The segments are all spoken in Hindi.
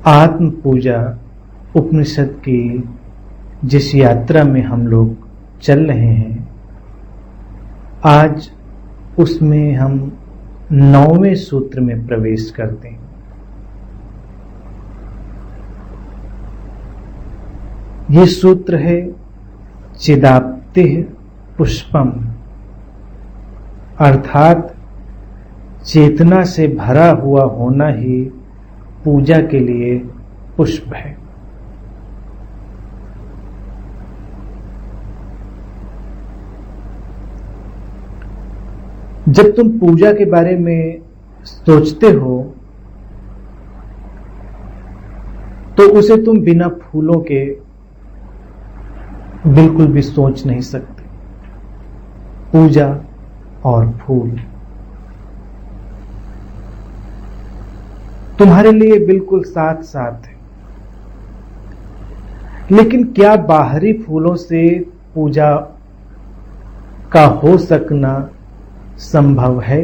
आत्म पूजा उपनिषद की जिस यात्रा में हम लोग चल रहे हैं, आज उसमें हम 9वें सूत्र में प्रवेश करते हैं। ये सूत्र है चिदाप्तिः पुष्पम, अर्थात चेतना से भरा हुआ होना ही पूजा के लिए पुष्प है। जब तुम पूजा के बारे में सोचते हो तो उसे तुम बिना फूलों के बिल्कुल भी सोच नहीं सकते। पूजा और फूल तुम्हारे लिए बिल्कुल साथ साथ है, लेकिन क्या बाहरी फूलों से पूजा का हो सकना संभव है?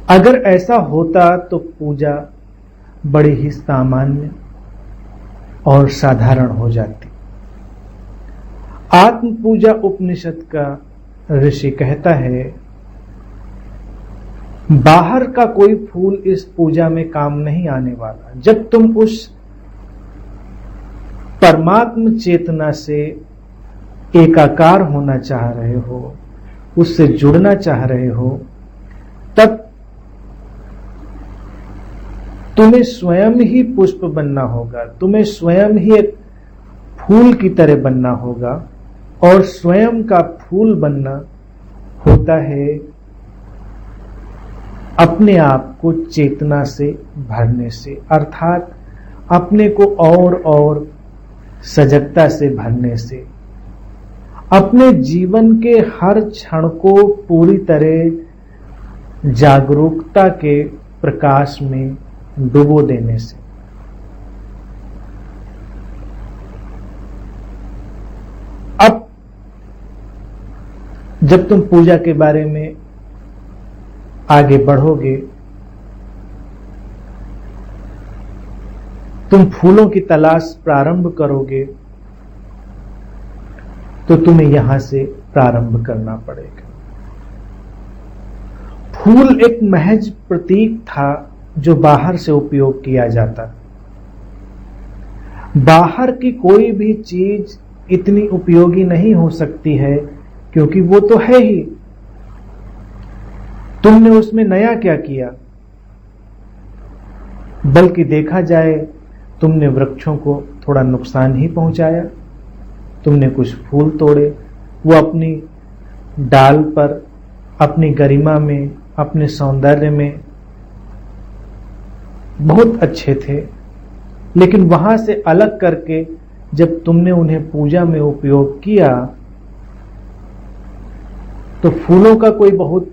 अगर ऐसा होता तो पूजा बड़ी ही सामान्य और साधारण हो जाती। आत्म पूजा उपनिषद का ऋषि कहता है, बाहर का कोई फूल इस पूजा में काम नहीं आने वाला। जब तुम उस परमात्म चेतना से एकाकार होना चाह रहे हो, उससे जुड़ना चाह रहे हो, तब तुम्हें स्वयं ही पुष्प बनना होगा, तुम्हें स्वयं ही एक फूल की तरह बनना होगा। और स्वयं का फूल बनना होता है अपने आप को चेतना से भरने से, अर्थात अपने को और सजगता से भरने से, अपने जीवन के हर क्षण को पूरी तरह जागरूकता के प्रकाश में डुबो देने से। अब जब तुम पूजा के बारे में आगे बढ़ोगे, तुम फूलों की तलाश प्रारंभ करोगे, तो तुम्हें यहां से प्रारंभ करना पड़ेगा। फूल एक महज प्रतीक था जो बाहर से उपयोग किया जाता। बाहर की कोई भी चीज इतनी उपयोगी नहीं हो सकती है, क्योंकि वो तो है ही। तुमने उसमें नया क्या किया? बल्कि देखा जाए तुमने वृक्षों को थोड़ा नुकसान ही पहुंचाया। तुमने कुछ फूल तोड़े, वो अपनी डाल पर, अपनी गरिमा में, अपने सौंदर्य में बहुत अच्छे थे, लेकिन वहां से अलग करके जब तुमने उन्हें पूजा में उपयोग किया तो फूलों का कोई बहुत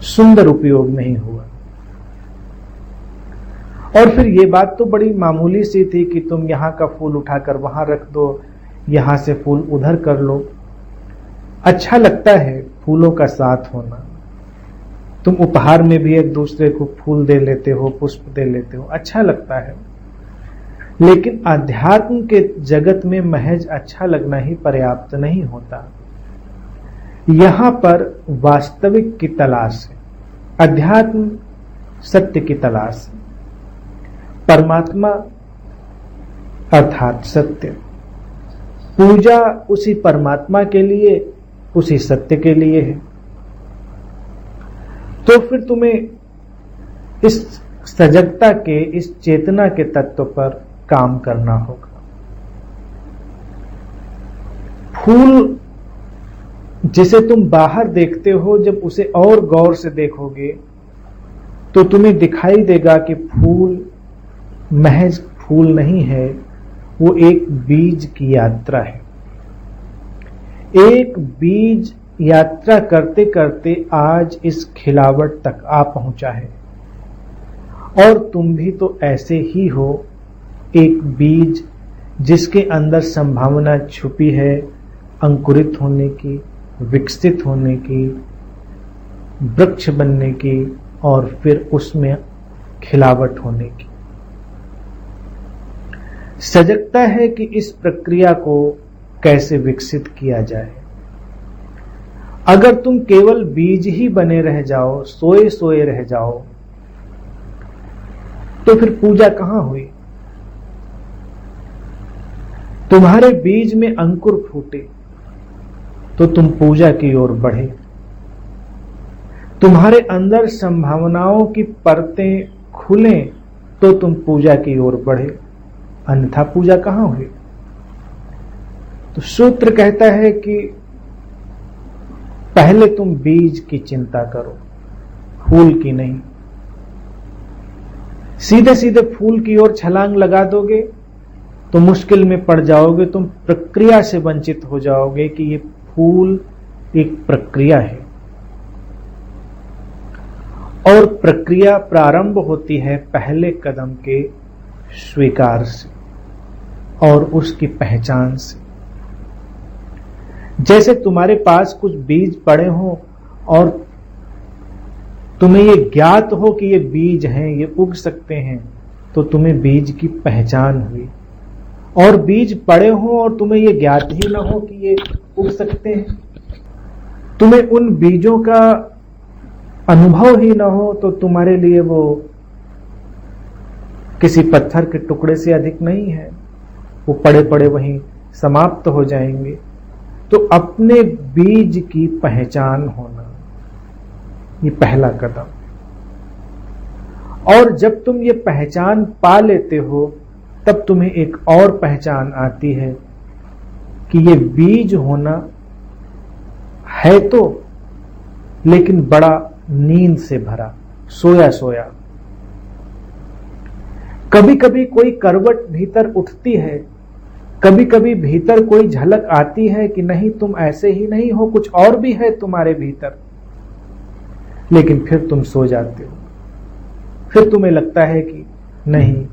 सुंदर उपयोग नहीं हुआ। और फिर ये बात तो बड़ी मामूली सी थी कि तुम यहां का फूल उठाकर वहां रख दो, यहां से फूल उधर कर लो। अच्छा लगता है फूलों का साथ होना। तुम उपहार में भी एक दूसरे को फूल दे लेते हो, पुष्प दे लेते हो, अच्छा लगता है। लेकिन अध्यात्म के जगत में महज अच्छा लगना ही पर्याप्त नहीं होता। यहां पर वास्तविक की तलाश है, अध्यात्म सत्य की तलाश है, परमात्मा अर्थात सत्य। पूजा उसी परमात्मा के लिए, उसी सत्य के लिए है। तो फिर तुम्हें इस सजगता के, इस चेतना के तत्व पर काम करना होगा। फूल जिसे तुम बाहर देखते हो, जब उसे और गौर से देखोगे तो तुम्हें दिखाई देगा कि फूल महज फूल नहीं है, वो एक बीज की यात्रा है। एक बीज यात्रा करते करते आज इस खिलावट तक आ पहुंचा है। और तुम भी तो ऐसे ही हो, एक बीज जिसके अंदर संभावना छुपी है अंकुरित होने की, विकसित होने की, वृक्ष बनने की और फिर उसमें खिलावट होने की। सजगता है कि इस प्रक्रिया को कैसे विकसित किया जाए। अगर तुम केवल बीज ही बने रह जाओ, सोए सोए रह जाओ, तो फिर पूजा कहां हुई। तुम्हारे बीज में अंकुर फूटे तो तुम पूजा की ओर बढ़े। तुम्हारे अंदर संभावनाओं की परतें खुलें तो तुम पूजा की ओर बढ़े, अन्यथा पूजा कहां हुई। तो सूत्र कहता है कि पहले तुम बीज की चिंता करो, फूल की नहीं। सीधे सीधे फूल की ओर छलांग लगा दोगे तो मुश्किल में पड़ जाओगे, तुम प्रक्रिया से वंचित हो जाओगे कि ये फूल एक प्रक्रिया है और प्रक्रिया प्रारंभ होती है पहले कदम के स्वीकार से और उसकी पहचान से। जैसे तुम्हारे पास कुछ बीज पड़े हों और तुम्हें ये ज्ञात हो कि ये बीज हैं, ये उग सकते हैं, तो तुम्हें बीज की पहचान हुई। और बीज पड़े हों और तुम्हें ये ज्ञात ही ना हो कि ये उग सकते हैं, तुम्हें उन बीजों का अनुभव ही ना हो, तो तुम्हारे लिए वो किसी पत्थर के टुकड़े से अधिक नहीं है, वो पड़े पड़े वहीं समाप्त हो जाएंगे। तो अपने बीज की पहचान होना, ये पहला कदम। और जब तुम ये पहचान पा लेते हो तब तुम्हें एक और पहचान आती है कि ये बीज होना है तो, लेकिन बड़ा नींद से भरा, सोया सोया। कभी कभी कोई करवट भीतर उठती है, कभी कभी भीतर कोई झलक आती है कि नहीं तुम ऐसे ही नहीं हो, कुछ और भी है तुम्हारे भीतर, लेकिन फिर तुम सो जाते हो। फिर तुम्हें लगता है कि नहीं,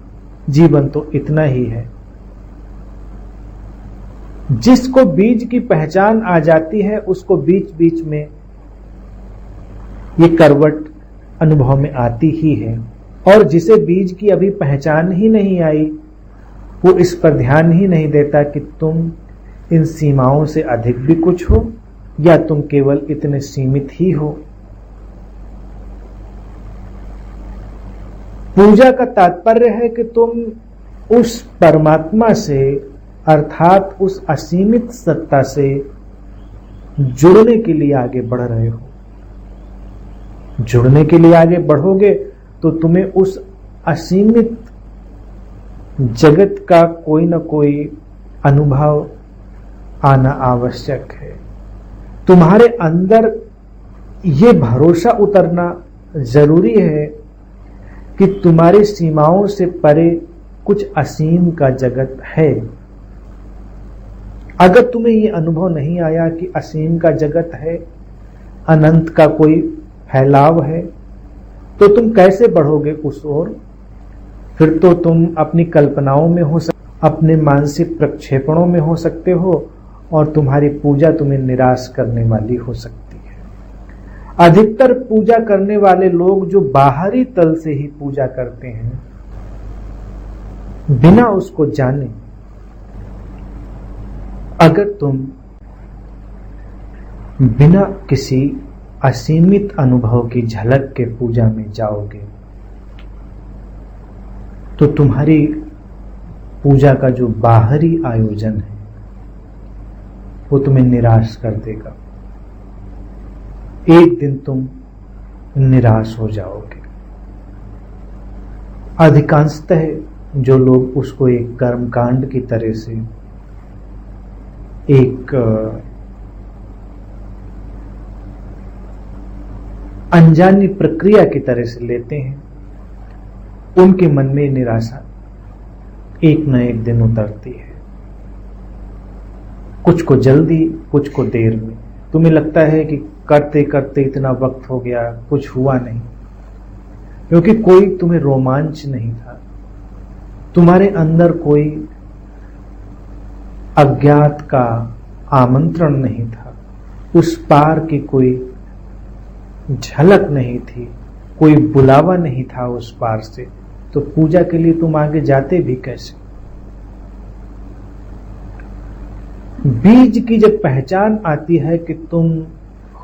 जीवन तो इतना ही है। जिसको बीज की पहचान आ जाती है उसको बीच बीच में ये करवट अनुभव में आती ही है, और जिसे बीज की अभी पहचान ही नहीं आई वो इस पर ध्यान ही नहीं देता कि तुम इन सीमाओं से अधिक भी कुछ हो या तुम केवल इतने सीमित ही हो। पूजा का तात्पर्य है कि तुम उस परमात्मा से अर्थात उस असीमित सत्ता से जुड़ने के लिए आगे बढ़ रहे हो। जुड़ने के लिए आगे बढ़ोगे तो तुम्हें उस असीमित जगत का कोई ना कोई अनुभव आना आवश्यक है। तुम्हारे अंदर ये भरोसा उतरना जरूरी है कि तुम्हारी सीमाओं से परे कुछ असीम का जगत है। अगर तुम्हें ये अनुभव नहीं आया कि असीम का जगत है, अनंत का कोई फैलाव है, तो तुम कैसे बढ़ोगे उस ओर। फिर तो तुम अपनी कल्पनाओं में हो अपने मानसिक प्रक्षेपणों में हो सकते हो और तुम्हारी पूजा तुम्हें निराश करने वाली हो सकती है। अधिकतर पूजा करने वाले लोग जो बाहरी तल से ही पूजा करते हैं बिना उसको जाने, अगर तुम बिना किसी असीमित अनुभव की झलक के पूजा में जाओगे तो तुम्हारी पूजा का जो बाहरी आयोजन है वो तुम्हें निराश कर देगा। एक दिन तुम निराश हो जाओगे। अधिकांशतः जो लोग उसको एक कर्मकांड की तरह से, एक अनजानी प्रक्रिया की तरह से लेते हैं, उनके मन में निराशा एक न एक दिन उतरती है। कुछ को जल्दी, कुछ को देर में। तुम्हें लगता है कि करते करते इतना वक्त हो गया, कुछ हुआ नहीं, क्योंकि कोई तुम्हें रोमांच नहीं था, तुम्हारे अंदर कोई अज्ञात का आमंत्रण नहीं था, उस पार की कोई झलक नहीं थी, कोई बुलावा नहीं था उस पार से, तो पूजा के लिए तुम आगे जाते भी कैसे? बीज की जब पहचान आती है कि तुम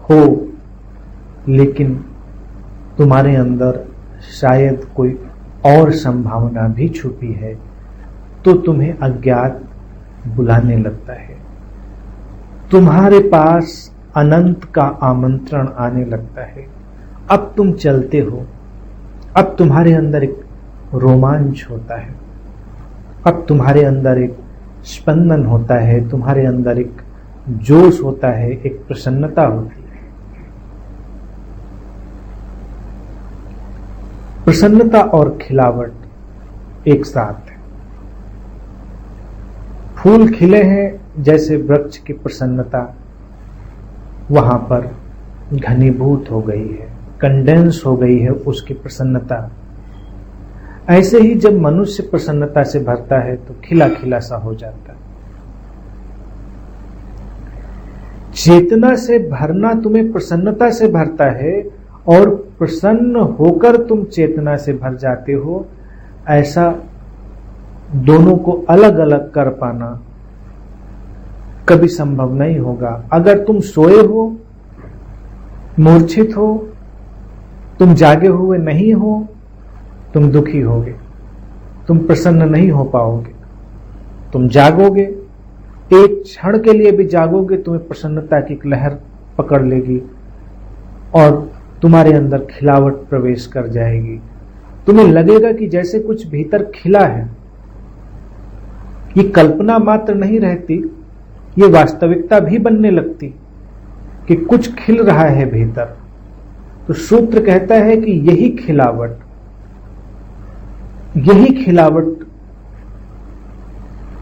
हो, लेकिन तुम्हारे अंदर शायद कोई और संभावना भी छुपी है, तो तुम्हें अज्ञात बुलाने लगता है। तुम्हारे पास अनंत का आमंत्रण आने लगता है। अब तुम चलते हो, अब तुम्हारे अंदर एक रोमांच होता है, अब तुम्हारे अंदर एक स्पंदन होता है, तुम्हारे अंदर एक जोश होता है, एक प्रसन्नता होती है। प्रसन्नता और खिलावट एक साथ है। फूल खिले हैं जैसे वृक्ष की प्रसन्नता वहां पर घनीभूत हो गई है, कंडेंस हो गई है उसकी प्रसन्नता। ऐसे ही जब मनुष्य प्रसन्नता से भरता है तो खिला खिला सा हो जाता है। चेतना से भरना तुम्हें प्रसन्नता से भरता है और प्रसन्न होकर तुम चेतना से भर जाते हो। ऐसा दोनों को अलग अलग कर पाना कभी संभव नहीं होगा। अगर तुम सोए हो, मूर्छित हो, तुम जागे हुए नहीं हो, तुम दुखी होगे, तुम प्रसन्न नहीं हो पाओगे। तुम जागोगे, एक क्षण के लिए भी जागोगे, तुम्हें प्रसन्नता की एक लहर पकड़ लेगी और तुम्हारे अंदर खिलावट प्रवेश कर जाएगी। तुम्हें लगेगा कि जैसे कुछ भीतर खिला है। ये कल्पना मात्र नहीं रहती, ये वास्तविकता भी बनने लगती कि कुछ खिल रहा है भीतर। तो सूत्र कहता है कि यही खिलावट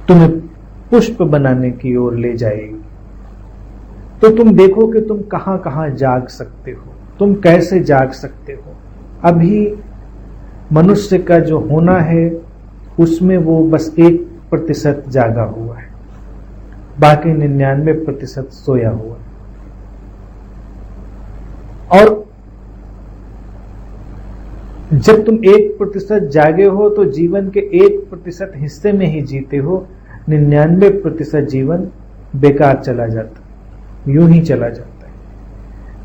तुम्हें पुष्प बनाने की ओर ले जाएगी। तो तुम देखो कि तुम कहां कहां जाग सकते हो, तुम कैसे जाग सकते हो। अभी मनुष्य का जो होना है उसमें वो बस 1% जागा हुआ है, बाकी 99% सोया हुआ है। और जब तुम 1% जागे हो तो जीवन के 1% हिस्से में ही जीते हो, 99% जीवन बेकार चला जाता, यूं ही चला जाता है।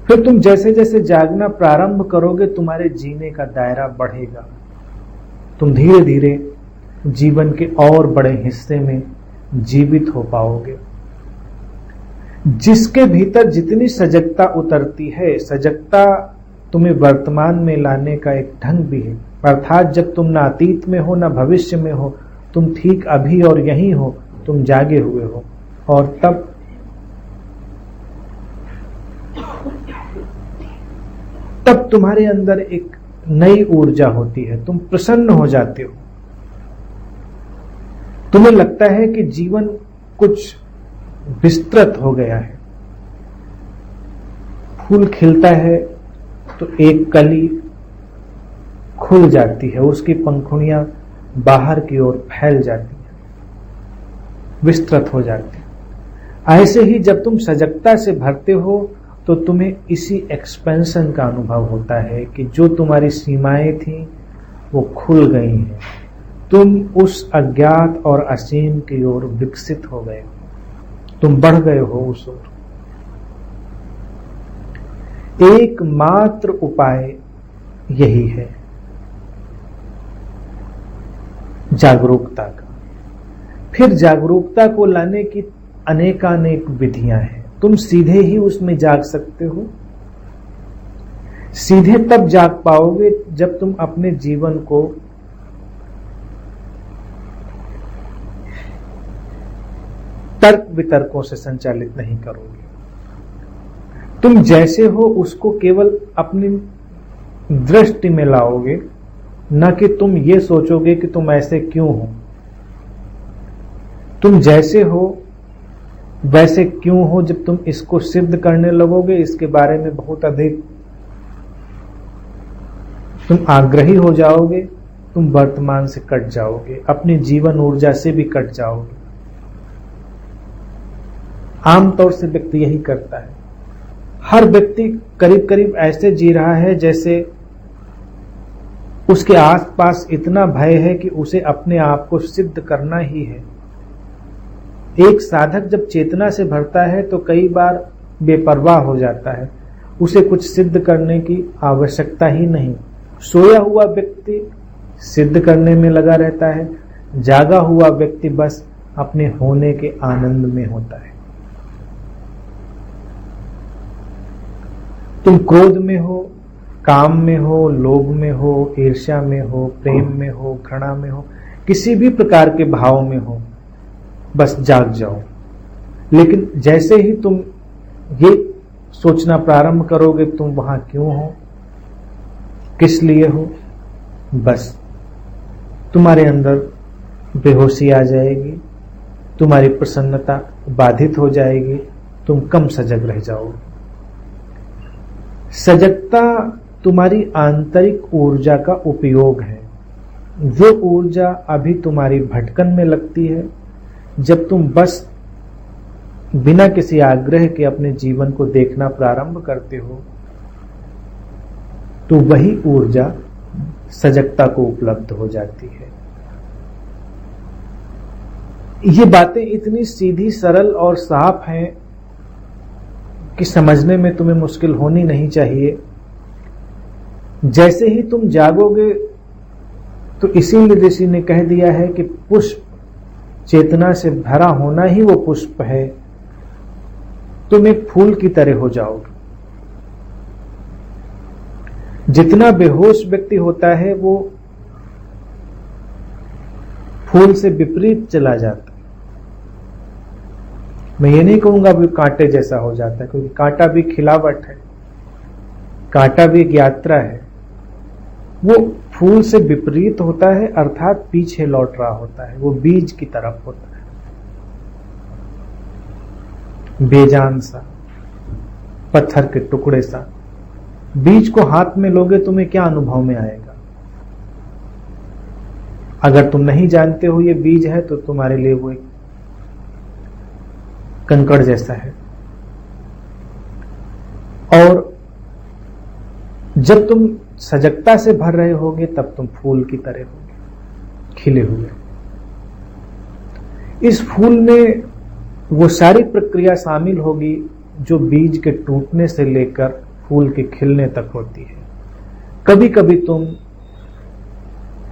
फिर तुम जैसे जैसे जागना प्रारंभ करोगे तुम्हारे जीने का दायरा बढ़ेगा, तुम धीरे धीरे जीवन के और बड़े हिस्से में जीवित हो पाओगे। जिसके भीतर जितनी सजगता उतरती है, सजगता तुम्हें वर्तमान में लाने का एक ढंग भी है। अर्थात जब तुम ना अतीत में हो ना भविष्य में हो, तुम ठीक अभी और यहीं हो, तुम जागे हुए हो। और तब तुम्हारे अंदर एक नई ऊर्जा होती है, तुम प्रसन्न हो जाते हो। तुम्हें लगता है कि जीवन कुछ विस्तृत हो गया है। फूल खिलता है तो एक कली खुल जाती है, उसकी पंखुड़ियां बाहर की ओर फैल जाती हैं, विस्तृत हो जाती हैं। ऐसे ही जब तुम सजगता से भरते हो तो तुम्हें इसी एक्सपेंशन का अनुभव होता है कि जो तुम्हारी सीमाएं थी वो खुल गई हैं। तुम उस अज्ञात और असीम की ओर विकसित हो गए हो, तुम बढ़ गए हो उस ओर। एकमात्र उपाय यही है, जागरूकता का। फिर जागरूकता को लाने की अनेकानेक विधियां हैं। तुम सीधे ही उसमें जाग सकते हो। सीधे तब जाग पाओगे जब तुम अपने जीवन को तर्क वितर्कों से संचालित नहीं करोगे। तुम जैसे हो उसको केवल अपनी दृष्टि में लाओगे, न कि तुम ये सोचोगे कि तुम ऐसे क्यों हो। तुम जैसे हो वैसे क्यों हो, जब तुम इसको सिद्ध करने लगोगे, इसके बारे में बहुत अधिक तुम आग्रही हो जाओगे, तुम वर्तमान से कट जाओगे, अपनी जीवन ऊर्जा से भी कट जाओगे। आमतौर से व्यक्ति यही करता है। हर व्यक्ति करीब करीब ऐसे जी रहा है जैसे उसके आसपास इतना भय है कि उसे अपने आप को सिद्ध करना ही है। एक साधक जब चेतना से भरता है तो कई बार बेपरवाह हो जाता है, उसे कुछ सिद्ध करने की आवश्यकता ही नहीं। सोया हुआ व्यक्ति सिद्ध करने में लगा रहता है, जागा हुआ व्यक्ति बस अपने होने के आनंद में होता है। तुम क्रोध में हो, काम में हो, लोभ में हो, ईर्ष्या में हो, प्रेम में हो, घृणा में हो, किसी भी प्रकार के भाव में हो, बस जाग जाओ। लेकिन जैसे ही तुम ये सोचना प्रारंभ करोगे तुम वहां क्यों हो, किस लिए हो, बस तुम्हारे अंदर बेहोशी आ जाएगी, तुम्हारी प्रसन्नता बाधित हो जाएगी, तुम कम सजग रह जाओगे। सजगता तुम्हारी आंतरिक ऊर्जा का उपयोग है। जो ऊर्जा अभी तुम्हारी भटकन में लगती है, जब तुम बस बिना किसी आग्रह के अपने जीवन को देखना प्रारंभ करते हो, तो वही ऊर्जा सजगता को उपलब्ध हो जाती है। ये बातें इतनी सीधी, सरल और साफ हैं कि समझने में तुम्हें मुश्किल होनी नहीं चाहिए। जैसे ही तुम जागोगे तो इसीलिए ऋषि ने कह दिया है कि पुष्प चेतना से भरा होना ही वो पुष्प है। तुम एक फूल की तरह हो जाओगे। जितना बेहोश व्यक्ति होता है वो फूल से विपरीत चला जाता है। मैं ये नहीं कहूंगा भी कांटे जैसा हो जाता है, क्योंकि कांटा भी खिलावट है, कांटा भी एक यात्रा है। वो फूल से विपरीत होता है, अर्थात पीछे लौट रहा होता है, वो बीज की तरफ होता है, बेजान सा, पत्थर के टुकड़े सा। बीज को हाथ में लोगे तुम्हें क्या अनुभव में आएगा? अगर तुम नहीं जानते हो ये बीज है तो तुम्हारे लिए वो एक कंकड़ जैसा है। और जब तुम सजगता से भर रहे होगे तब तुम फूल की तरह होगे, खिले हुए। इस फूल में वो सारी प्रक्रिया शामिल होगी जो बीज के टूटने से लेकर फूल के खिलने तक होती है। कभी कभी तुम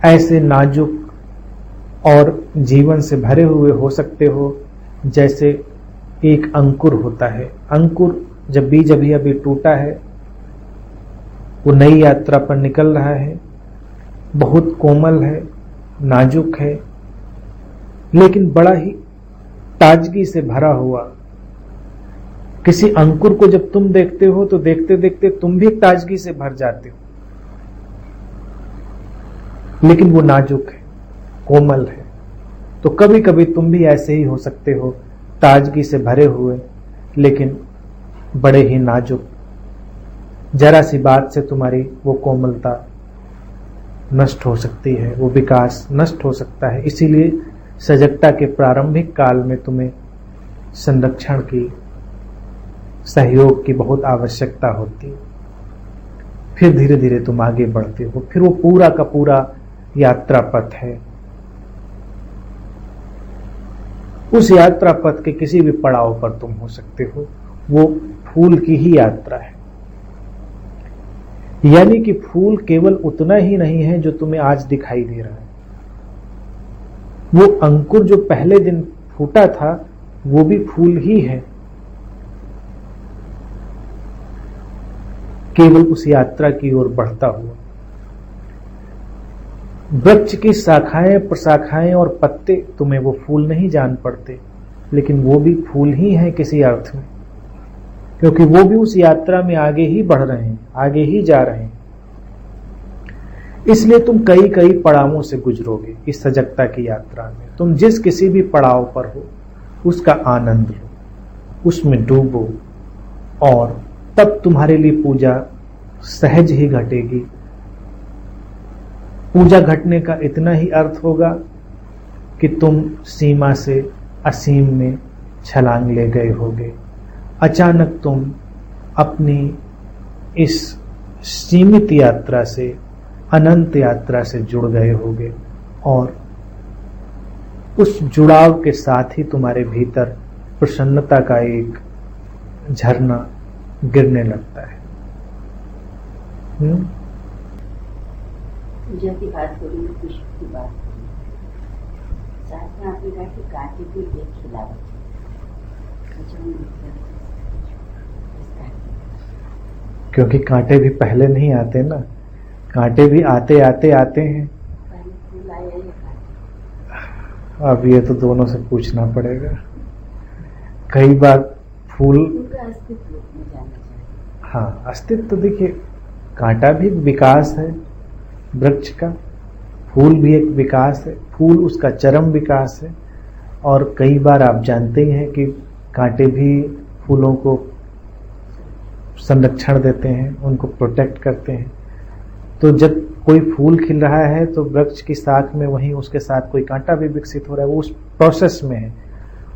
ऐसे नाजुक और जीवन से भरे हुए हो सकते हो जैसे एक अंकुर होता है। अंकुर जब बीज अभी अभी टूटा है, वो नई यात्रा पर निकल रहा है, बहुत कोमल है, नाजुक है, लेकिन बड़ा ही ताजगी से भरा हुआ। किसी अंकुर को जब तुम देखते हो तो देखते देखते तुम भी ताजगी से भर जाते हो, लेकिन वो नाजुक है, कोमल है। तो कभी कभी तुम भी ऐसे ही हो सकते हो, ताजगी से भरे हुए लेकिन बड़े ही नाजुक। जरा सी बात से तुम्हारी वो कोमलता नष्ट हो सकती है, वो विकास नष्ट हो सकता है। इसीलिए सजगता के प्रारंभिक काल में तुम्हें संरक्षण की, सहयोग की बहुत आवश्यकता होती है। फिर धीरे धीरे तुम आगे बढ़ते हो, फिर वो पूरा का पूरा यात्रा पथ है। उस यात्रा पथ के किसी भी पड़ाव पर तुम हो सकते हो, वो फूल की ही यात्रा है। यानी कि फूल केवल उतना ही नहीं है जो तुम्हें आज दिखाई दे रहा है। वो अंकुर जो पहले दिन फूटा था वो भी फूल ही है, केवल उस यात्रा की ओर बढ़ता हुआ। वृक्ष की शाखाएं, प्रशाखाएं और पत्ते तुम्हें वो फूल नहीं जान पड़ते, लेकिन वो भी फूल ही हैं किसी अर्थ में, क्योंकि वो भी उस यात्रा में आगे ही बढ़ रहे हैं, आगे ही जा रहे हैं। इसलिए तुम कई कई पड़ावों से गुजरोगे इस सजगता की यात्रा में। तुम जिस किसी भी पड़ाव पर हो उसका आनंद लो, उसमें डूबो, और तब तुम्हारे लिए पूजा सहज ही घटेगी। पूजा घटने का इतना ही अर्थ होगा कि तुम सीमा से असीम में छलांग ले गए होगे। अचानक तुम अपनी इस सीमित यात्रा से अनंत यात्रा से जुड़ गए होगे और उस जुड़ाव के साथ ही तुम्हारे भीतर प्रसन्नता का एक झरना गिरने लगता है। जो की बात हो रही है, खुशी की बात हो रही है, साथ में आपने कहा कि कांटे भी एक खिलावट है, क्योंकि कांटे भी पहले नहीं आते ना, कांटे भी आते आते आते हैं। पहले फूल आया या कांटे? अब ये तो दोनों से पूछना पड़ेगा। कई बार फूल का अस्तित्व में जानना चाहिए। हाँ, अस्तित्व तो देखिए, कांटा भी एक विकास है वृक्ष का, फूल भी एक विकास है, फूल उसका चरम विकास है। और कई बार आप जानते ही हैं कि कांटे भी फूलों को संरक्षण देते हैं, उनको प्रोटेक्ट करते हैं। तो जब कोई फूल खिल रहा है तो वृक्ष की शाख में वहीं उसके साथ कोई कांटा भी विकसित हो रहा है, वो उस प्रोसेस में है,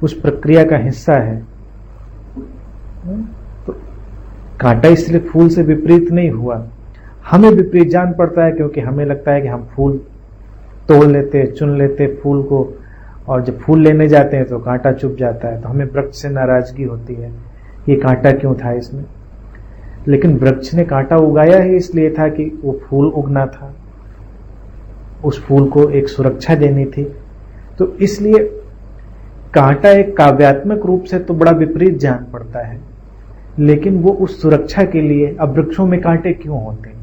उस प्रक्रिया का हिस्सा है। तो कांटा इसलिए फूल से विपरीत नहीं हुआ। हमें विपरीत जान पड़ता है क्योंकि हमें लगता है कि हम फूल तोड़ लेते, चुन लेते फूल को, और जब फूल लेने जाते हैं तो कांटा चुभ जाता है, तो हमें वृक्ष से नाराजगी होती है, ये कांटा क्यों था इसमें। लेकिन वृक्ष ने कांटा उगाया ही इसलिए था कि वो फूल उगना था, उस फूल को एक सुरक्षा देनी थी। तो इसलिए कांटा एक काव्यात्मक रूप से तो बड़ा विपरीत जान पड़ता है, लेकिन वो उस सुरक्षा के लिए। अब वृक्षों में कांटे क्यों होते हैं?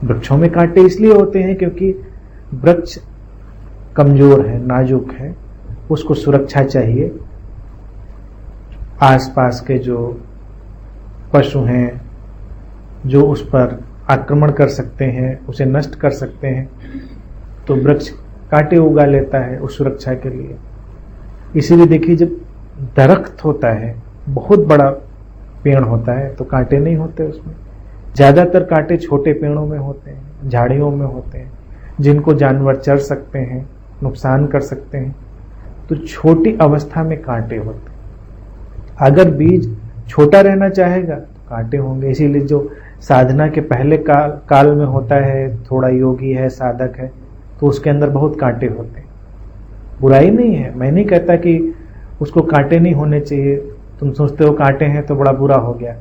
वृक्षों में कांटे इसलिए होते हैं क्योंकि वृक्ष कमजोर है, नाजुक है, उसको सुरक्षा चाहिए। आसपास के जो पशु हैं जो उस पर आक्रमण कर सकते हैं, उसे नष्ट कर सकते हैं, तो वृक्ष कांटे उगा लेता है उस सुरक्षा के लिए। इसीलिए देखिए, जब दरख्त होता है, बहुत बड़ा पेड़ होता है, तो कांटे नहीं होते उसमें। ज्यादातर कांटे छोटे पेड़ों में होते हैं, झाड़ियों में होते हैं, जिनको जानवर चढ़ सकते हैं, नुकसान कर सकते हैं। तो छोटी अवस्था में कांटे होते हैं। अगर बीज छोटा रहना चाहेगा तो कांटे होंगे। इसीलिए जो साधना के पहले काल में होता है, थोड़ा योगी है, साधक है, तो उसके अंदर बहुत कांटे होते हैं। बुराई नहीं है, मैं नहीं कहता कि उसको कांटे नहीं होने चाहिए। तुम सोचते हो कांटे हैं तो बड़ा बुरा हो गया,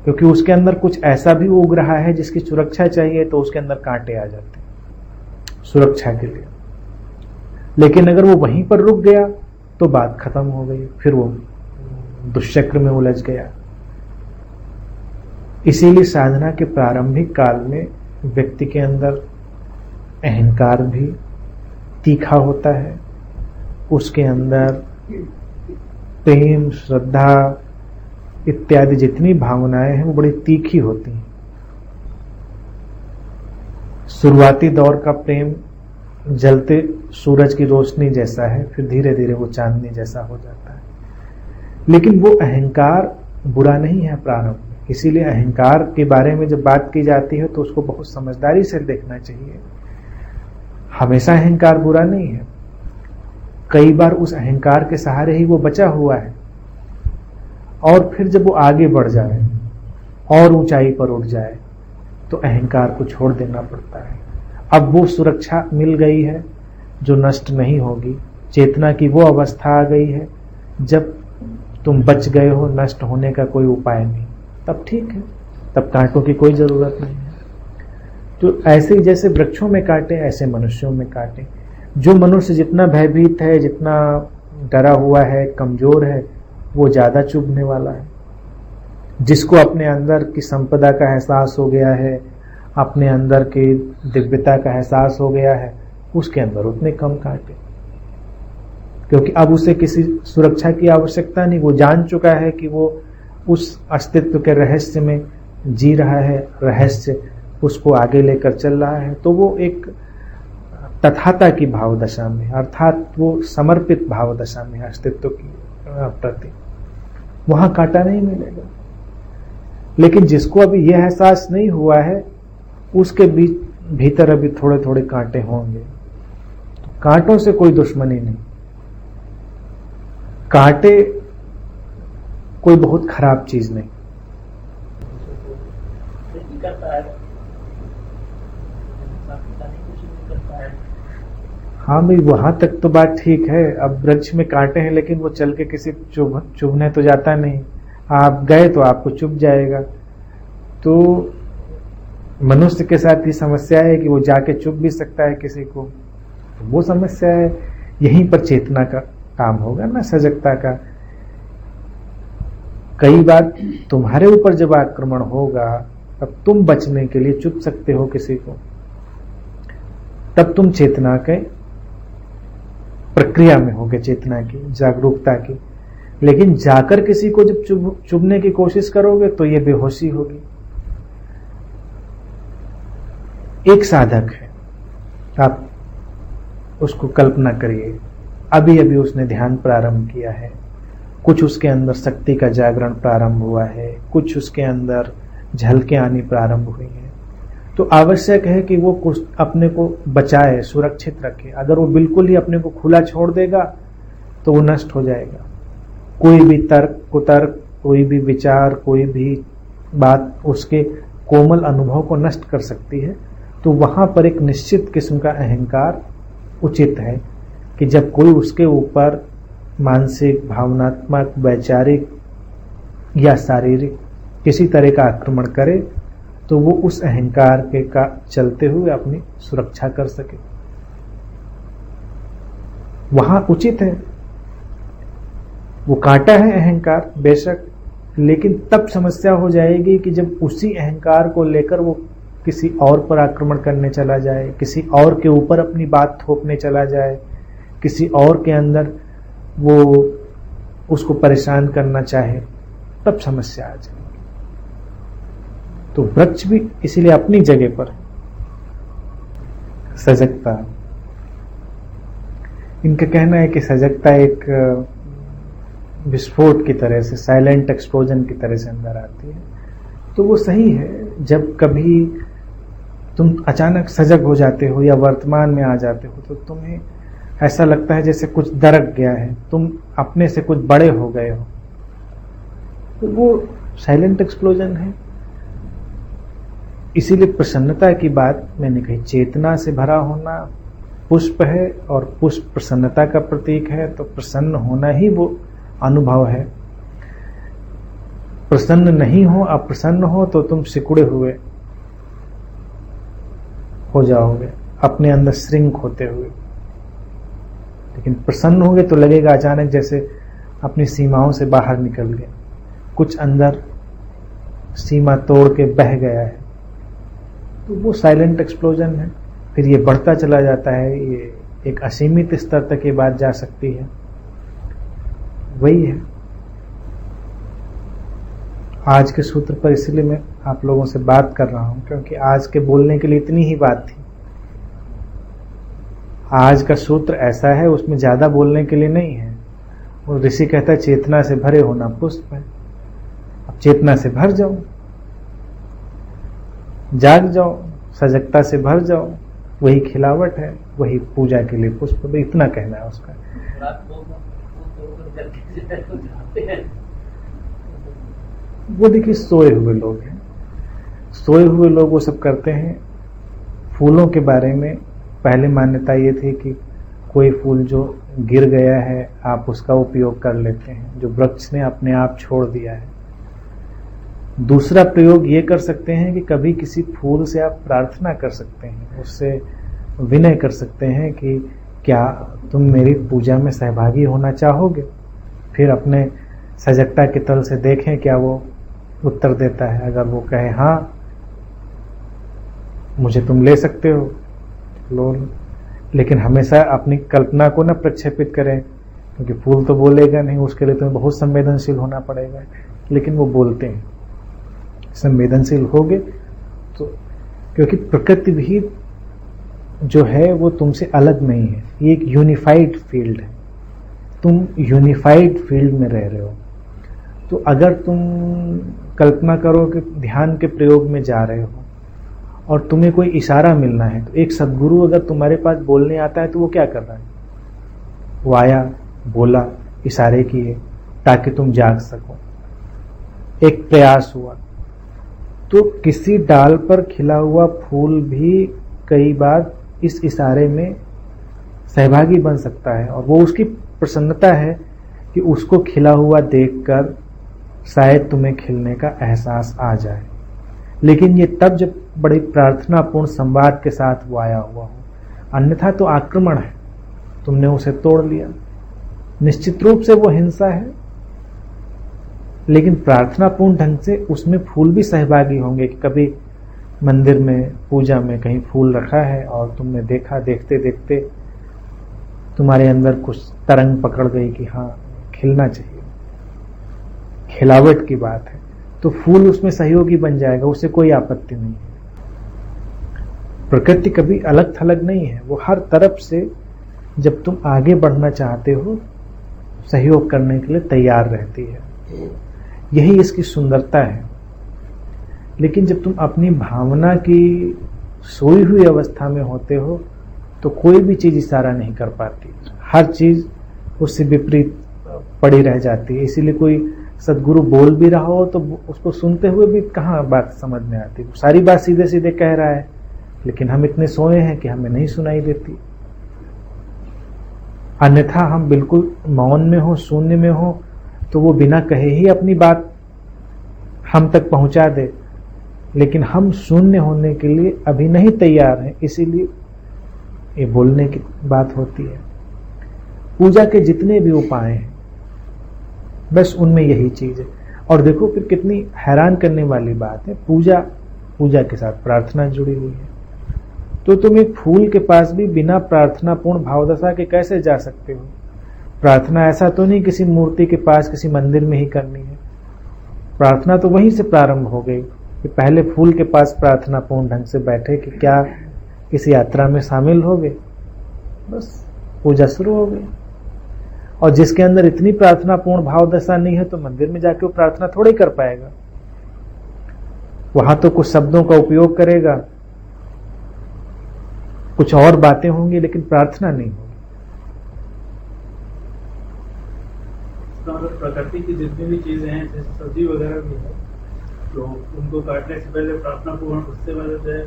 क्योंकि उसके अंदर कुछ ऐसा भी उग रहा है जिसकी सुरक्षा चाहिए, तो उसके अंदर कांटे आ जाते हैं सुरक्षा के लिए। लेकिन अगर वो वहीं पर रुक गया तो बात खत्म हो गई, फिर वो दुष्चक्र में उलझ गया। इसीलिए साधना के प्रारंभिक काल में व्यक्ति के अंदर अहंकार भी तीखा होता है, उसके अंदर प्रेम, श्रद्धा इत्यादि जितनी भावनाएं हैं वो बड़ी तीखी होती हैं। शुरुआती दौर का प्रेम जलते सूरज की रोशनी जैसा है, फिर धीरे धीरे वो चांदनी जैसा हो जाता है। लेकिन वो अहंकार बुरा नहीं है प्रारंभ में। इसीलिए अहंकार के बारे में जब बात की जाती है तो उसको बहुत समझदारी से देखना चाहिए। हमेशा अहंकार बुरा नहीं है, कई बार उस अहंकार के सहारे ही वो बचा हुआ है, और फिर जब वो आगे बढ़ जाए और ऊंचाई पर उठ जाए तो अहंकार को छोड़ देना पड़ता है। अब वो सुरक्षा मिल गई है जो नष्ट नहीं होगी। चेतना की वो अवस्था आ गई है जब तुम बच गए हो, नष्ट होने का कोई उपाय नहीं, तब ठीक है, तब कांटों की कोई जरूरत नहीं है। तो ऐसे ही जैसे वृक्षों में कांटे, ऐसे मनुष्यों में कांटे। जो मनुष्य जितना भयभीत है, जितना डरा हुआ है, कमजोर है, वो ज्यादा चुभने वाला है। जिसको अपने अंदर की संपदा का एहसास हो गया है, अपने अंदर की दिव्यता का एहसास हो गया है, उसके अंदर उतने कम कांटे, क्योंकि अब उसे किसी सुरक्षा की आवश्यकता नहीं। वो जान चुका है कि वो उस अस्तित्व के रहस्य में जी रहा है, रहस्य उसको आगे लेकर चल रहा है। तो वो एक तथाता की भाव दशा में, अर्थात वो समर्पित भाव दशा में अस्तित्व की प्रति, वहां कांटा नहीं मिलेगा। लेकिन जिसको अभी यह एहसास नहीं हुआ है, उसके भीतर अभी थोड़े थोड़े कांटे होंगे। तो कांटों से कोई दुश्मनी नहीं। कांटे कोई बहुत खराब चीज नहीं। हाँ भाई, वहां तक तो बात ठीक है। अब वृक्ष में कांटे हैं लेकिन वो चल के किसी चुभने तो जाता नहीं। आप गए तो आपको चुभ जाएगा। तो मनुष्य के साथ ये समस्या है कि वो जाके चुभ भी सकता है किसी को, तो वो समस्या है। यहीं पर चेतना का काम होगा ना, सजगता का। कई बार तुम्हारे ऊपर जब आक्रमण होगा तब तुम बचने के लिए चुभ सकते हो किसी को, तब तुम चेतना के प्रक्रिया में होगे, चेतना की, जागरूकता की। लेकिन जाकर किसी को जब चुभने की कोशिश करोगे तो ये बेहोशी होगी। एक साधक है, आप उसको कल्पना करिए, अभी अभी उसने ध्यान प्रारंभ किया है, कुछ उसके अंदर शक्ति का जागरण प्रारंभ हुआ है, कुछ उसके अंदर झलकें आनी प्रारंभ हुई हैं। तो आवश्यक है कि वो कुछ अपने को बचाए, सुरक्षित रखे। अगर वो बिल्कुल ही अपने को खुला छोड़ देगा तो वो नष्ट हो जाएगा। कोई भी तर्क कुतर्क, कोई भी विचार, कोई भी बात उसके कोमल अनुभव को नष्ट कर सकती है। तो वहां पर एक निश्चित किस्म का अहंकार उचित है कि जब कोई उसके ऊपर मानसिक, भावनात्मक, वैचारिक या शारीरिक किसी तरह का आक्रमण करे तो वो उस अहंकार के का चलते हुए अपनी सुरक्षा कर सके। वहां उचित है। वो कांटा है अहंकार बेशक, लेकिन तब समस्या हो जाएगी कि जब उसी अहंकार को लेकर वो किसी और पर आक्रमण करने चला जाए, किसी और के ऊपर अपनी बात थोपने चला जाए, किसी और के अंदर वो उसको परेशान करना चाहे, तब समस्या आ जाएगी। तो वृक्ष भी इसीलिए अपनी जगह पर है। सजगता, इनका कहना है कि सजगता एक विस्फोट की तरह से, साइलेंट एक्सप्लोजन की तरह से अंदर आती है। तो वो सही है। जब कभी तुम अचानक सजग हो जाते हो या वर्तमान में आ जाते हो तो तुम्हें ऐसा लगता है जैसे कुछ दरक गया है, तुम अपने से कुछ बड़े हो गए हो। तो वो साइलेंट एक्सप्लोजन है। इसीलिए प्रसन्नता की बात मैंने कही। चेतना से भरा होना पुष्प है और पुष्प प्रसन्नता का प्रतीक है। तो प्रसन्न होना ही वो अनुभव है। प्रसन्न नहीं हो, अप्रसन्न हो तो तुम सिकुड़े हुए हो जाओगे, अपने अंदर श्रिंक होते हुए। लेकिन प्रसन्न होगे तो लगेगा अचानक जैसे अपनी सीमाओं से बाहर निकल गए, कुछ अंदर सीमा तोड़ के बह गया है। तो वो साइलेंट एक्सप्लोजन है। फिर ये बढ़ता चला जाता है, ये एक असीमित स्तर तक ये बात जा सकती है। वही है आज के सूत्र पर। इसलिए मैं आप लोगों से बात कर रहा हूं क्योंकि आज के बोलने के लिए इतनी ही बात थी। आज का सूत्र ऐसा है, उसमें ज्यादा बोलने के लिए नहीं है। वो ऋषि कहता है चेतना से भरे होना पुष्प है। अब चेतना से भर जाओ, जाग जाओ, सजगता से भर जाओ। वही खिलावट है, वही पूजा के लिए पुष्प। तो इतना कहना है उसका। वो देखिए सोए हुए लोग हैं, सोए हुए लोग वो सब करते हैं। फूलों के बारे में पहले मान्यता ये थी कि कोई फूल जो गिर गया है आप उसका उपयोग कर लेते हैं, जो वृक्ष ने अपने आप छोड़ दिया है। दूसरा प्रयोग ये कर सकते हैं कि कभी किसी फूल से आप प्रार्थना कर सकते हैं, उससे विनय कर सकते हैं कि क्या तुम मेरी पूजा में सहभागी होना चाहोगे। फिर अपने सजगता के तल से देखें क्या वो उत्तर देता है। अगर वो कहे हाँ मुझे तुम ले सकते हो, लो। लेकिन हमेशा अपनी कल्पना को न प्रक्षेपित करें, क्योंकि फूल तो बोलेगा नहीं, उसके लिए तुम्हें बहुत संवेदनशील होना पड़ेगा। लेकिन वो बोलते हैं, संवेदनशील होगे तो, क्योंकि प्रकृति भी जो है वो तुमसे अलग नहीं है। ये एक यूनिफाइड फील्ड है, तुम यूनिफाइड फील्ड में रह रहे हो। तो अगर तुम कल्पना करो कि ध्यान के प्रयोग में जा रहे हो और तुम्हें कोई इशारा मिलना है, तो एक सद्गुरु अगर तुम्हारे पास बोलने आता है तो वो क्या कर रहा है? वो आया, बोला, इशारे किए ताकि तुम जाग सको। एक प्रयास हुआ। तो किसी डाल पर खिला हुआ फूल भी कई बार इस इशारे में सहभागी बन सकता है, और वो उसकी प्रसन्नता है कि उसको खिला हुआ देखकर शायद तुम्हें खिलने का एहसास आ जाए। लेकिन ये तब जब बड़ी प्रार्थनापूर्ण संवाद के साथ वो आया हुआ हो, अन्यथा तो आक्रमण है, तुमने उसे तोड़ लिया। निश्चित रूप से वो हिंसा है, लेकिन प्रार्थनापूर्ण ढंग से उसमें फूल भी सहभागी होंगे कि कभी मंदिर में पूजा में कहीं फूल रखा है और तुमने देखा, देखते देखते तुम्हारे अंदर कुछ तरंग पकड़ गई कि हाँ खिलना चाहिए, खिलावट की बात है, तो फूल उसमें सहयोगी बन जाएगा, उससे कोई आपत्ति नहीं है। प्रकृति कभी अलग थलग नहीं है, वो हर तरफ से जब तुम आगे बढ़ना चाहते हो सहयोग करने के लिए तैयार रहती है। यही इसकी सुंदरता है। लेकिन जब तुम अपनी भावना की सोई हुई अवस्था में होते हो तो कोई भी चीज इशारा नहीं कर पाती, हर चीज उससे विपरीत पड़ी रह जाती है। इसीलिए कोई सदगुरु बोल भी रहा हो तो उसको सुनते हुए भी कहाँ बात समझ में आती, सारी बात सीधे सीधे कह रहा है, लेकिन हम इतने सोए हैं कि हमें नहीं सुनाई देती। अन्यथा हम बिल्कुल मौन में हो, शून्य में हो, तो वो बिना कहे ही अपनी बात हम तक पहुंचा दे, लेकिन हम शून्य होने के लिए अभी नहीं तैयार हैं, इसीलिए ये बोलने की बात होती है। पूजा के जितने भी उपाय हैं बस उनमें यही चीज है। और देखो फिर कितनी हैरान करने वाली बात है, पूजा के साथ प्रार्थना जुड़ी हुई है। तो तुम एक फूल के पास भी बिना प्रार्थनापूर्ण भावदशा के कैसे जा सकते हो? प्रार्थना ऐसा तो नहीं किसी मूर्ति के पास किसी मंदिर में ही करनी है, प्रार्थना तो वहीं से प्रारंभ हो गई कि पहले फूल के पास प्रार्थनापूर्ण ढंग से बैठे कि क्या इस यात्रा में शामिल हो गए, बस पूजा शुरू हो गई। और जिसके अंदर इतनी प्रार्थनापूर्ण भावदशा नहीं है तो मंदिर में जाके वो प्रार्थना थोड़ी कर पाएगा, वहां तो कुछ शब्दों का उपयोग करेगा, कुछ और बातें होंगी, लेकिन प्रार्थना नहीं होगी। प्रकृति की जितनी भी चीजें हैं, जैसे सब्जी वगैरह भी है, तो उनको काटने से पहले प्रार्थना पूर्ण, उससे पहले जो है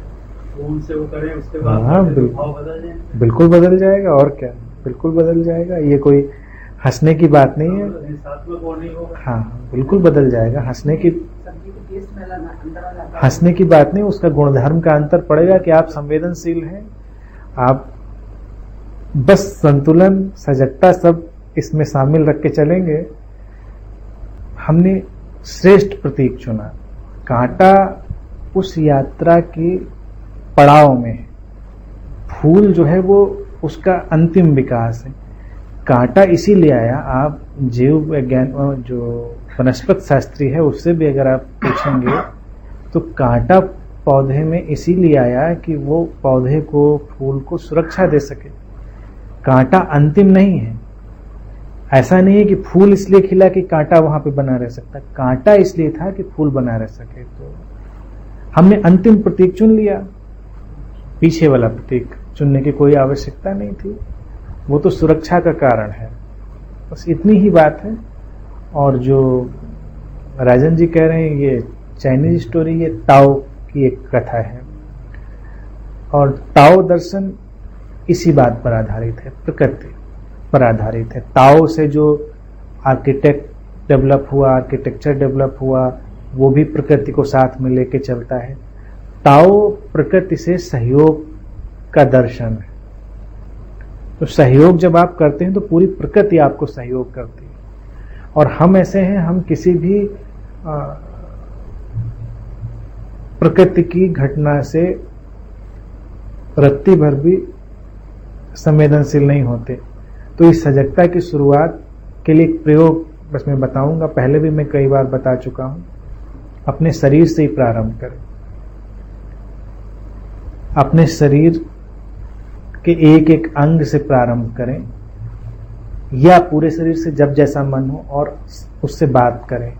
फूल से वो करें, उसके बाद भाव बदल जाए। बिल्कुल बदल जाएगा, और क्या, बिल्कुल बदल जाएगा। ये कोई हंसने की बात नहीं है, हाँ बिल्कुल बदल जाएगा। हंसने की बात नहीं, उसका गुणधर्म का अंतर पड़ेगा कि आप संवेदनशील हैं, आप बस संतुलन सजगता सब इसमें शामिल रख के चलेंगे। हमने श्रेष्ठ प्रतीक चुना, कांटा उस यात्रा के पड़ाव में, फूल जो है वो उसका अंतिम विकास है। कांटा इसीलिए आया, आप जीव विज्ञान जो वनस्पति शास्त्री है उससे भी अगर आप पूछेंगे तो कांटा पौधे में इसीलिए आया कि वो पौधे को, फूल को सुरक्षा दे सके। कांटा अंतिम नहीं है, ऐसा नहीं है कि फूल इसलिए खिला कि कांटा वहां पे बना रह सकता, कांटा इसलिए था कि फूल बना रह सके। तो हमने अंतिम प्रतीक चुन लिया, पीछे वाला प्रतीक चुनने की कोई आवश्यकता नहीं थी, वो तो सुरक्षा का कारण है। बस इतनी ही बात है। और जो राजन जी कह रहे हैं ये चाइनीज स्टोरी, ये ताओ की एक कथा है, और ताओ दर्शन इसी बात पर आधारित है, प्रकृति पर आधारित है। ताओ से जो आर्किटेक्ट डेवलप हुआ, आर्किटेक्चर डेवलप हुआ, वो भी प्रकृति को साथ में लेके चलता है। ताओ प्रकृति से सहयोग का दर्शन है। तो सहयोग जब आप करते हैं तो पूरी प्रकृति आपको सहयोग करती है। और हम ऐसे हैं, हम किसी भी प्रकृति की घटना से रत्ती भर भी संवेदनशील नहीं होते। तो इस सजगता की शुरुआत के लिए एक प्रयोग बस मैं बताऊंगा, पहले भी मैं कई बार बता चुका हूं। अपने शरीर से ही प्रारंभ करें, अपने शरीर के एक एक अंग से प्रारंभ करें, या पूरे शरीर से जब जैसा मन हो, और उससे बात करें।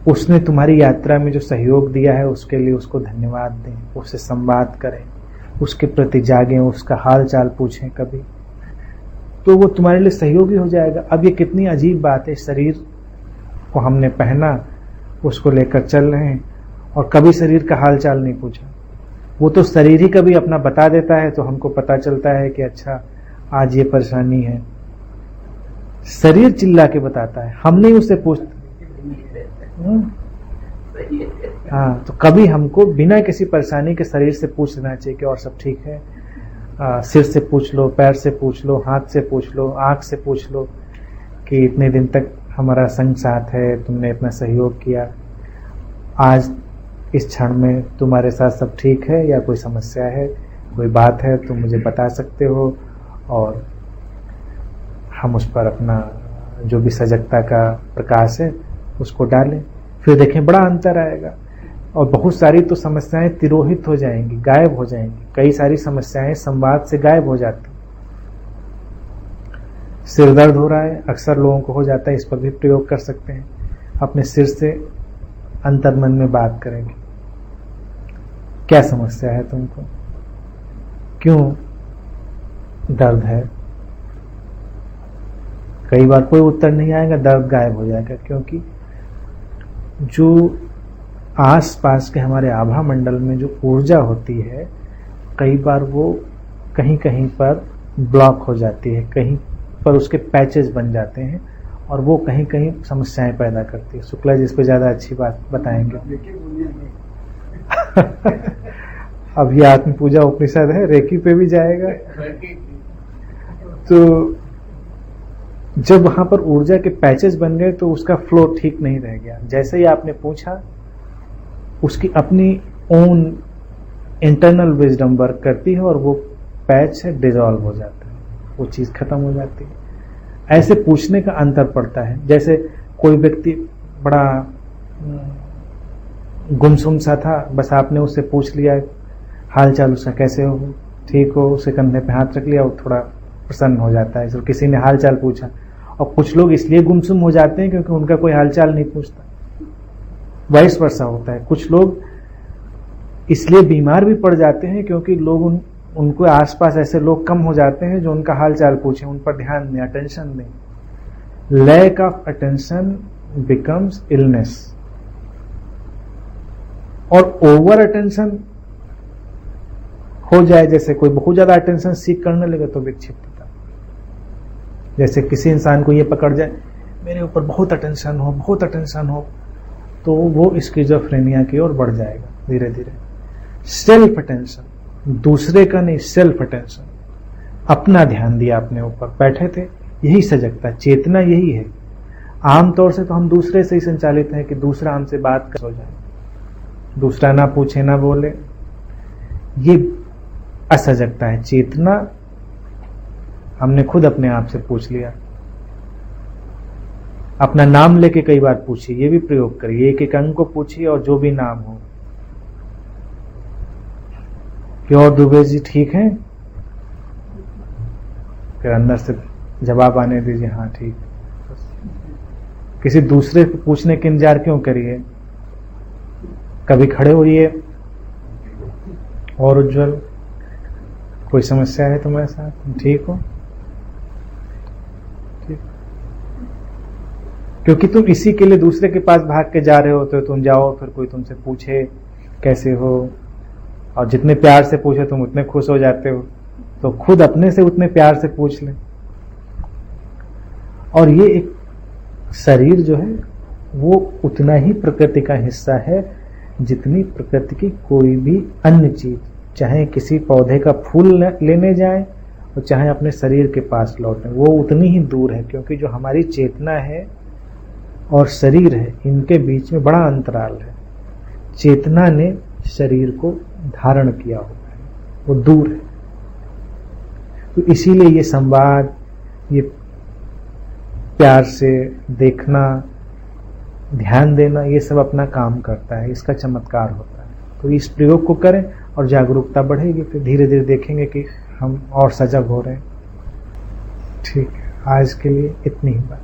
उसने तुम्हारी यात्रा में जो सहयोग दिया है उसके लिए उसको धन्यवाद दें, उससे संवाद करें, उसके प्रति जागें, उसका हाल चाल पूछें कभी, तो वो तुम्हारे लिए सहयोगी हो जाएगा। अब ये कितनी अजीब बात है, शरीर को हमने पहना, उसको लेकर चल रहे हैं और कभी शरीर का हाल चाल नहीं पूछा। वो तो शरीर ही कभी अपना बता देता है तो हमको पता चलता है कि अच्छा आज ये परेशानी है। शरीर चिल्ला के बताता है, हम नहीं उससे पूछते। हाँ, तो कभी हमको बिना किसी परेशानी के शरीर से पूछ लेना चाहिए कि और सब ठीक है। सिर से पूछ लो, पैर से पूछ लो, हाथ से पूछ लो, आंख से पूछ लो कि इतने दिन तक हमारा संग साथ है, तुमने इतना सहयोग किया, आज इस क्षण में तुम्हारे साथ सब ठीक है या कोई समस्या है, कोई बात है तो मुझे बता सकते हो और हम उस पर अपना जो भी सजगता का प्रकाश है उसको डालें। फिर देखें बड़ा अंतर आएगा और बहुत सारी तो समस्याएं तिरोहित हो जाएंगी, गायब हो जाएंगी। कई सारी समस्याएं संवाद से गायब हो जाती। सिर दर्द हो रहा है, अक्सर लोगों को हो जाता है, इस पर भी प्रयोग कर सकते हैं। अपने सिर से अंतर्मन में बात करेंगे, क्या समस्या है तुमको, क्यों दर्द है। कई बार कोई उत्तर नहीं आएगा, दर्द गायब हो जाएगा, क्योंकि जो आसपास के हमारे आभा मंडल में जो ऊर्जा होती है कई बार वो कहीं कहीं पर ब्लॉक हो जाती है, कहीं पर उसके पैचेस बन जाते हैं और वो कहीं कहीं समस्याएं पैदा करती है। शुक्ला जी इस पे ज्यादा अच्छी बात बताएंगे। अब ये आत्म पूजा उपनिषद है, रेकी पे भी जाएगा। तो जब वहां पर ऊर्जा के पैचेस बन गए तो उसका फ्लो ठीक नहीं रह गया। जैसे ही आपने पूछा, उसकी अपनी ओन इंटरनल विजडम वर्क करती है और वो पैच है डिसॉल्व हो जाता है, वो चीज खत्म हो जाती है। ऐसे पूछने का अंतर पड़ता है। जैसे कोई व्यक्ति बड़ा गुमसुम सा था, बस आपने उससे पूछ लिया हाल चाल उसका कैसे हो, ठीक हो, उसे कंधे पे हाथ रख लिया, वो थोड़ा प्रसन्न हो जाता है। तो किसी ने हाल चाल पूछा। और कुछ लोग इसलिए गुमसुम हो जाते हैं क्योंकि उनका कोई हाल चाल नहीं पूछता, वाइस वर्सा होता है। कुछ लोग इसलिए बीमार भी पड़ जाते हैं क्योंकि लोग उनको आसपास ऐसे लोग कम हो जाते हैं जो उनका हाल चाल पूछें, उन पर ध्यान दें, अटेंशन दें। Lack of attention becomes illness और ओवर अटेंशन हो जाए, जैसे कोई बहुत ज्यादा अटेंशन सीख करने लगे तो विक्षिप्तता। जैसे किसी इंसान को ये पकड़ जाए मेरे ऊपर बहुत अटेंशन हो, बहुत अटेंशन हो, तो वो स्किज़ोफ्रेनिया की ओर बढ़ जाएगा धीरे धीरे। सेल्फ अटेंशन, दूसरे का नहीं, सेल्फ अटेंशन, अपना ध्यान दिया अपने ऊपर, बैठे थे, यही सजगता, चेतना यही है। आमतौर से तो हम दूसरे से ही संचालित हैं कि दूसरा हमसे बात कर हो जाए, दूसरा ना पूछे ना बोले, ये असजगता है। चेतना हमने खुद अपने आप से पूछ लिया। अपना नाम लेके कई बार पूछिए, ये भी प्रयोग करिए, एक एक अंग को पूछिए और जो भी नाम हो कि और दुबे जी ठीक हैं, फिर अंदर से जवाब आने दीजिए हाँ ठीक। किसी दूसरे को पूछने के इंतजार क्यों करिए, कभी खड़े होइए। और उज्जवल, कोई समस्या है तुम्हारे साथ, ठीक हो? ठीक। क्योंकि तुम इसी के लिए दूसरे के पास भाग के जा रहे होते हो। तुम जाओ, फिर कोई तुमसे पूछे कैसे हो, और जितने प्यार से पूछे तुम उतने खुश हो जाते हो। तो खुद अपने से उतने प्यार से पूछ लें। और ये एक शरीर जो है वो उतना ही प्रकृति का हिस्सा है जितनी प्रकृति की कोई भी अन्य चीज। चाहे किसी पौधे का फूल लेने जाए और चाहे अपने शरीर के पास लौटें, वो उतनी ही दूर है, क्योंकि जो हमारी चेतना है और शरीर है इनके बीच में बड़ा अंतराल है। चेतना ने शरीर को धारण किया हुआ है, वो दूर है। तो इसीलिए ये संवाद, ये प्यार से देखना, ध्यान देना, ये सब अपना काम करता है, इसका चमत्कार होता है। तो इस प्रयोग को करें और जागरूकता बढ़ेगी, फिर धीरे धीरे देखेंगे कि हम और सजग हो रहे हैं। ठीक है, आज के लिए इतनी ही बात।